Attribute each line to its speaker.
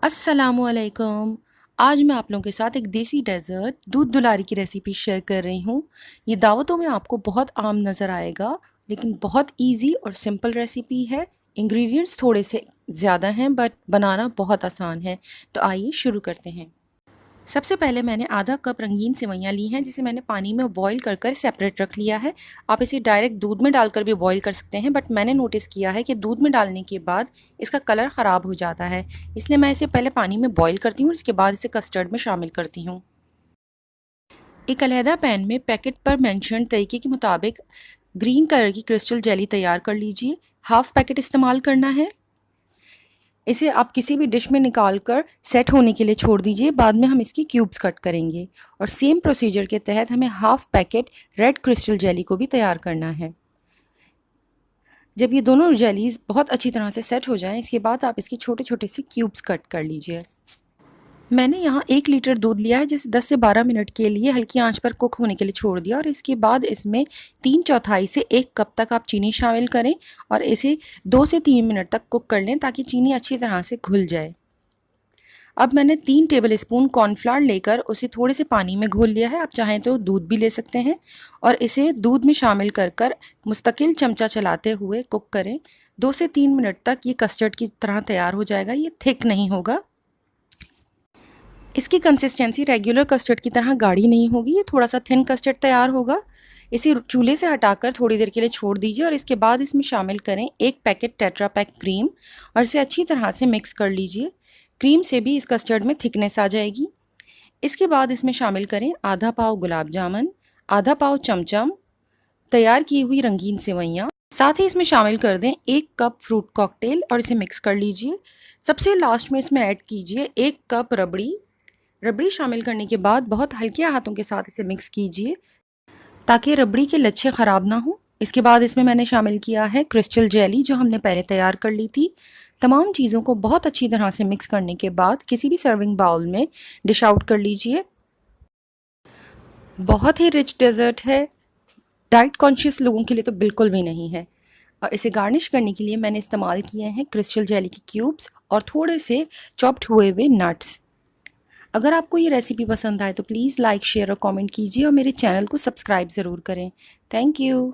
Speaker 1: अस्सलामुअलैकुम। आज मैं आप लोगों के साथ एक देसी डेज़र्ट दूध दुलारी की रेसिपी शेयर कर रही हूँ। ये दावतों में आपको बहुत आम नज़र आएगा, लेकिन बहुत इजी और सिंपल रेसिपी है। इंग्रेडिएंट्स थोड़े से ज़्यादा हैं बट बनाना बहुत आसान है। तो आइए शुरू करते हैं। सबसे पहले मैंने आधा कप रंगीन सेवइयाँ ली हैं, जिसे मैंने पानी में बॉईल कर सेपरेट रख लिया है। आप इसे डायरेक्ट दूध में डालकर भी बॉईल कर सकते हैं, बट मैंने नोटिस किया है कि दूध में डालने के बाद इसका कलर ख़राब हो जाता है, इसलिए मैं इसे पहले पानी में बॉईल करती हूँ और इसके बाद इसे कस्टर्ड में शामिल करती हूँ। एक अलहदा पैन में पैकेट पर मेंशन तरीके के मुताबिक ग्रीन कलर की क्रिस्टल जेली तैयार कर लीजिए। हाफ पैकेट इस्तेमाल करना है। इसे आप किसी भी डिश में निकाल कर सेट होने के लिए छोड़ दीजिए। बाद में हम इसकी क्यूब्स कट करेंगे और सेम प्रोसीजर के तहत हमें half packet red crystal jelly को भी तैयार करना है। जब ये दोनों जेलीज बहुत अच्छी तरह से सेट हो जाएं, इसके बाद आप इसके छोटे छोटे से क्यूब्स कट कर लीजिए। मैंने यहाँ 1 लीटर दूध लिया है, जिसे 10 से 12 मिनट के लिए हल्की आंच पर कुक होने के लिए छोड़ दिया और इसके बाद इसमें 3/4 से 1 कप तक आप चीनी शामिल करें और इसे 2 से 3 मिनट तक कुक कर लें ताकि चीनी अच्छी तरह से घुल जाए। अब मैंने 3 टेबल स्पून कॉर्नफ्लावर लेकर उसे थोड़े से पानी में घोल लिया है। आप चाहें तो दूध भी ले सकते हैं और इसे दूध में शामिल कर मुस्तकिल चमचा चलाते हुए कुक करें। 2 से 3 मिनट तक ये कस्टर्ड की तरह तैयार हो जाएगा। ये थिक नहीं होगा। इसकी कंसिस्टेंसी रेगुलर कस्टर्ड की तरह गाढ़ी नहीं होगी, ये थोड़ा सा थिन कस्टर्ड तैयार होगा। इसे चूल्हे से हटाकर थोड़ी देर के लिए छोड़ दीजिए और इसके बाद इसमें शामिल करें 1 पैकेट टेट्रा पैक क्रीम और इसे अच्छी तरह से मिक्स कर लीजिए। क्रीम से भी इस कस्टर्ड में थिकनेस आ जाएगी। इसके बाद इसमें शामिल करें आधा पाव गुलाब जामुन, आधा पाव चमचम, तैयार की हुई रंगीन सेवइयाँ। साथ ही इसमें शामिल कर दें 1 कप फ्रूट कॉकटेल और इसे मिक्स कर लीजिए। सबसे लास्ट में इसमें ऐड कीजिए 1 कप रबड़ी। रबड़ी शामिल करने के बाद बहुत हल्के हाथों के साथ इसे मिक्स कीजिए ताकि रबड़ी के लच्छे ख़राब ना हो। इसके बाद इसमें मैंने शामिल किया है क्रिस्टल जेली, जो हमने पहले तैयार कर ली थी। तमाम चीज़ों को बहुत अच्छी तरह से मिक्स करने के बाद किसी भी सर्विंग बाउल में डिश आउट कर लीजिए। बहुत ही रिच डेजर्ट है, डाइट कॉन्शियस लोगों के लिए तो बिल्कुल भी नहीं है। और इसे गार्निश करने के लिए मैंने इस्तेमाल किए हैं क्रिस्टल जेली के क्यूब्स और थोड़े से चॉप्ड हुए हुए नट्स। अगर आपको ये रेसिपी पसंद आए तो प्लीज़ लाइक, शेयर और कमेंट कीजिए और मेरे चैनल को सब्सक्राइब ज़रूर करें। Thank you.